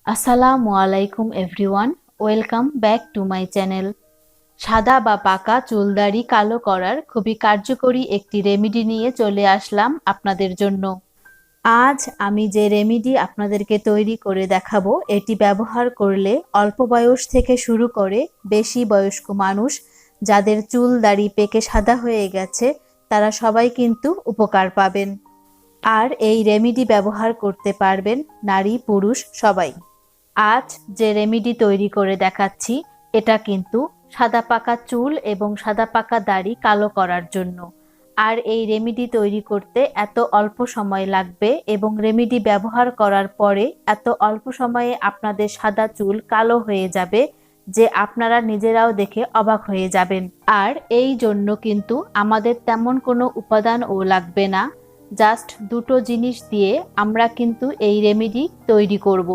আসসালামু আলাইকুম everyone, welcome back to my channel. সাদা বা পাকা চুলদাড়ি কালো করার খুবই কার্যকরী একটি রেমেডি নিয়ে চলে আসলাম আপনাদের জন্য। আজ আমি যে রেমেডি আপনাদেরকে তৈরি করে দেখাবো, এটি ব্যবহার করলে অল্প বয়স থেকে শুরু করে বেশি বয়স্ক মানুষ যাদের চুল দাড়ি পেকে সাদা হয়ে গেছে তারা সবাই কিন্তু উপকার পাবেন। আর এই রেমেডি ব্যবহার করতে পারবেন নারী পুরুষ সবাই। আজ যে রেমেডি তৈরি করে দেখাচ্ছি এটা কিন্তু সাদা পাকা চুল এবং সাদা পাকা দাড়ি কালো করার জন্য। আর এই রেমেডি তৈরি করতে এত অল্প সময় লাগবে এবং রেমেডি ব্যবহার করার পরে এত অল্প সময়ে আপনাদের সাদা চুল কালো হয়ে যাবে যে আপনারা নিজেরাও দেখে অবাক হয়ে যাবেন। আর এই জন্য কিন্তু আমাদের তেমন কোনো উপাদানও লাগবে না, জাস্ট দুটো জিনিস দিয়ে আমরা কিন্তু এই রেমেডি তৈরি করব।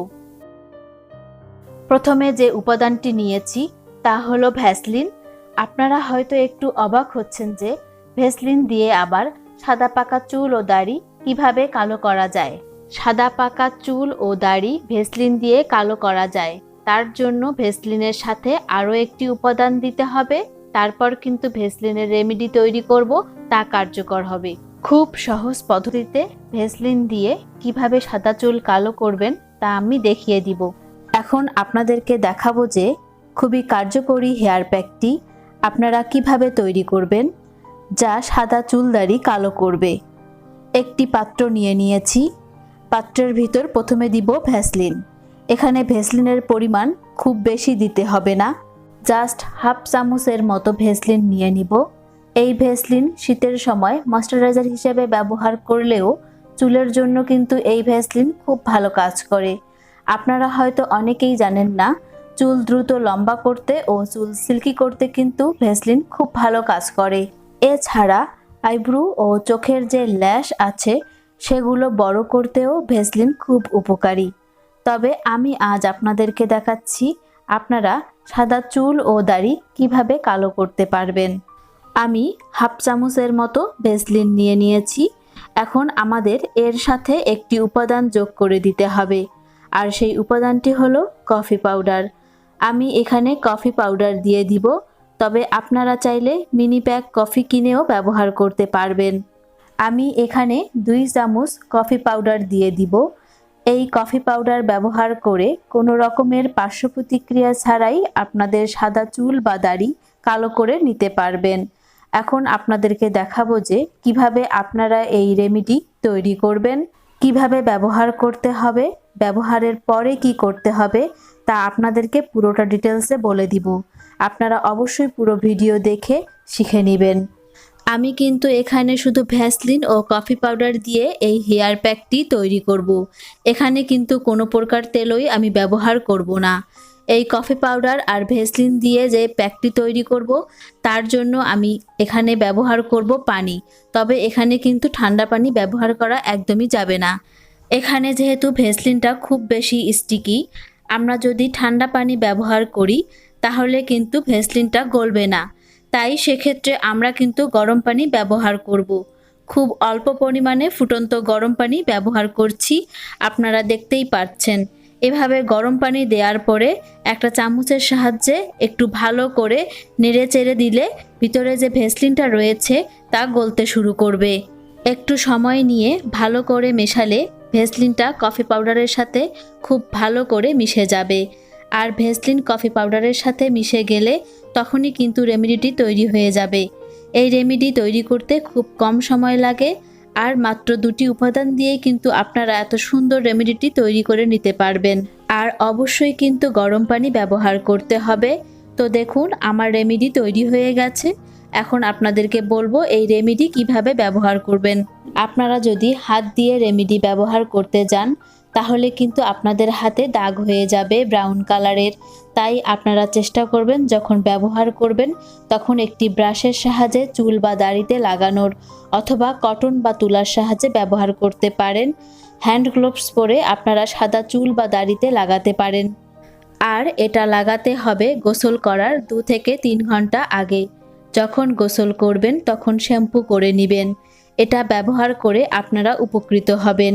প্রথমে যে উপাদানটি নিয়েছি তা হলো ভ্যাসলিন। আপনারা হয়তো একটু অবাক হচ্ছেন যে ভ্যাসলিন দিয়ে আবার সাদা পাকা চুল ও দাড়ি কিভাবে কালো করা যায়। সাদা পাকা চুল ও দাড়ি ভ্যাসলিন দিয়ে কালো করা যায়, তার জন্য ভ্যাসলিনের সাথে আরও একটি উপাদান দিতে হবে, তারপর কিন্তু ভ্যাসলিনের রেমেডি তৈরি করব, তা কার্যকর হবে। খুব সহজ পদ্ধতিতে ভ্যাসলিন দিয়ে কিভাবে সাদা চুল কালো করবেন তা আমি দেখিয়ে দিব। এখন আপনাদেরকে দেখাবো যে খুবই কার্যকরী হেয়ার প্যাকটি আপনারা কিভাবে তৈরি করবেন যা সাদা চুল দাড়ি কালো করবে। একটি পাত্র নিয়ে নিয়েছি, পাত্রের ভিতর প্রথমে দিব ভ্যাসলিন। এখানে ভ্যাসলিনের পরিমাণ খুব বেশি দিতে হবে না, জাস্ট হাফ চামচের মতো ভ্যাসলিন নিয়ে নিব। এই ভ্যাসলিন শীতের সময় ময়শ্চারাইজার হিসেবে ব্যবহার করলেও চুলের জন্য কিন্তু এই ভ্যাসলিন খুব ভালো কাজ করে। আপনারা হয়তো অনেকেই জানেন না, চুল দ্রুত লম্বা করতে ও চুল সিল্কি করতে কিন্তু ভ্যাসলিন খুব ভালো কাজ করে। এছাড়া আইব্রু ও চোখের যে ল্যাশ আছে সেগুলো বড় করতেও ভ্যাসলিন খুব উপকারী। তবে আমি আজ আপনাদেরকে দেখাচ্ছি আপনারা সাদা চুল ও দাড়ি কিভাবে কালো করতে পারবেন। আমি হাফ চামচের মতো ভ্যাসলিন নিয়ে নিয়েছি। এখন আমাদের এর সাথে একটি উপাদান যোগ করে দিতে হবে, আর সেই উপাদানটি হলো কফি পাউডার। আমি এখানে কফি পাউডার দিয়ে দিব, তবে আপনারা চাইলে মিনি প্যাক কফি কিনেও ব্যবহার করতে পারবেন। আমি এখানে 2 চামচ কফি পাউডার দিয়ে দিব। এই কফি পাউডার ব্যবহার করে কোনো রকমের পার্শ্ব প্রতিক্রিয়া ছাড়াই আপনাদের সাদা চুল বা দাড়ি কালো করে নিতে পারবেন। এখন আপনাদেরকে দেখাবো যে কিভাবে আপনারা এই রেমেডি তৈরি করবেন, কিভাবে ব্যবহার করতে হবে, ব্যবহারের পরে কি করতে হবে তা আপনাদেরকে পুরোটা ডিটেলসে বলে দিব। আপনারা অবশ্যই পুরো ভিডিও দেখে শিখে নেবেন। আমি কিন্তু এখানে শুধু ভ্যাসলিন ও কফি পাউডার দিয়ে এই হেয়ার প্যাকটি তৈরি করব। এখানে কিন্তু কোনো প্রকার তেলই আমি ব্যবহার করব না। এই কফি পাউডার আর ভ্যাসলিন দিয়ে যে প্যাকটি তৈরি করব তার জন্য আমি এখানে ব্যবহার করব পানি, তবে এখানে কিন্তু ঠান্ডা পানি ব্যবহার করা একদমই যাবে না। এখানে যেহেতু ভ্যাসলিনটা খুব বেশি স্টিকি, আমরা যদি ঠান্ডা পানি ব্যবহার করি তাহলে কিন্তু ভ্যাসলিনটা গলবে না, তাই সেক্ষেত্রে আমরা কিন্তু গরম পানি ব্যবহার করব। খুব অল্প পরিমাণে ফুটন্ত গরম পানি ব্যবহার করছি, আপনারা দেখতেই পাচ্ছেন। এভাবে গরম পানি দেওয়ার পরে একটা চামচের সাহায্যে একটু ভালো করে নেড়ে চেড়ে দিলে ভিতরে যে ভ্যাসলিনটা রয়েছে তা গলতে শুরু করবে। একটু সময় নিয়ে ভালো করে মেশালে ভ্যাসলিনটা কফি পাউডারের সাথে খুব ভালো করে মিশে যাবে। আর ভ্যাসলিন কফি পাউডারের সাথে মিশে গেলে তখনই কিন্তু রেমেডিটি তৈরি হয়ে যাবে। এই রেমেডি তৈরি করতে খুব কম সময় লাগে, আর মাত্র 2টি উপাদান দিয়েই কিন্তু আপনারা এত সুন্দর রেমেডিটি তৈরি করে নিতে পারবেন। আর অবশ্যই কিন্তু গরম পানি ব্যবহার করতে হবে। তো দেখুন আমার রেমেডি তৈরি হয়ে গেছে। এখন আপনাদেরকে বলবো এই রেমেডি কিভাবে ব্যবহার করবেন। আপনারা যদি হাত দিয়ে রেমেডি ব্যবহার করতে যান তাহলে কিন্তু আপনাদের হাতে দাগ হয়ে যাবে ব্রাউন কালারের। তাই আপনারা চেষ্টা করবেন যখন ব্যবহার করবেন তখন একটি ব্রাশের সাহায্যে চুল বা দাড়িতে লাগানোর, অথবা কটন বা তুলার সাহায্যে ব্যবহার করতে পারেন। হ্যান্ড গ্লোভস পরে আপনারা সাদা চুল বা দাড়িতে লাগাতে পারেন। আর এটা লাগাতে হবে গোসল করার 2 থেকে 3 ঘন্টা আগে। যখন গোসল করবেন তখন শ্যাম্পু করে নেবেন। এটা ব্যবহার করে আপনারা উপকৃত হবেন।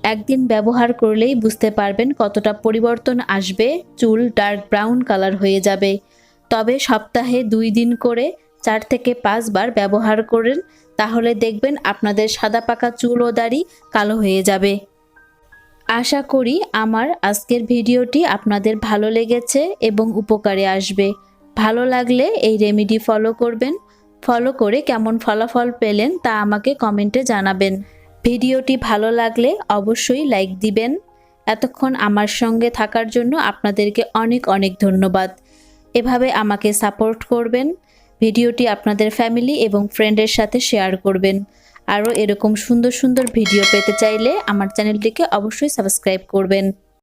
একদিন ব্যবহার করলেই বুঝতে পারবেন কতটা পরিবর্তন আসবে, চুল ডার্ক ব্রাউন কালার হয়ে যাবে। তবে সপ্তাহে 2 দিন করে 4 থেকে 5 বার ব্যবহার করেন, তাহলে দেখবেন আপনাদের সাদা পাকা চুল ও দাড়ি কালো হয়ে যাবে। আশা করি আমার আজকের ভিডিওটি আপনাদের ভালো লেগেছে এবং উপকারে আসবে। ভালো লাগলে এই রেমেডি ফলো করবেন। ফলো করে কেমন ফলাফল পেলেন তা আমাকে কমেন্টে জানাবেন। ভিডিওটি ভালো লাগলে অবশ্যই লাইক দিবেন। এতক্ষণ আমার সঙ্গে থাকার জন্য আপনাদেরকে অনেক অনেক ধন্যবাদ। এভাবে আমাকে সাপোর্ট করবেন। ভিডিওটি আপনাদের ফ্যামিলি এবং ফ্রেন্ডের সাথে শেয়ার করবেন। আরও এরকম সুন্দর সুন্দর ভিডিও পেতে চাইলে আমার চ্যানেলটিকে অবশ্যই সাবস্ক্রাইব করবেন।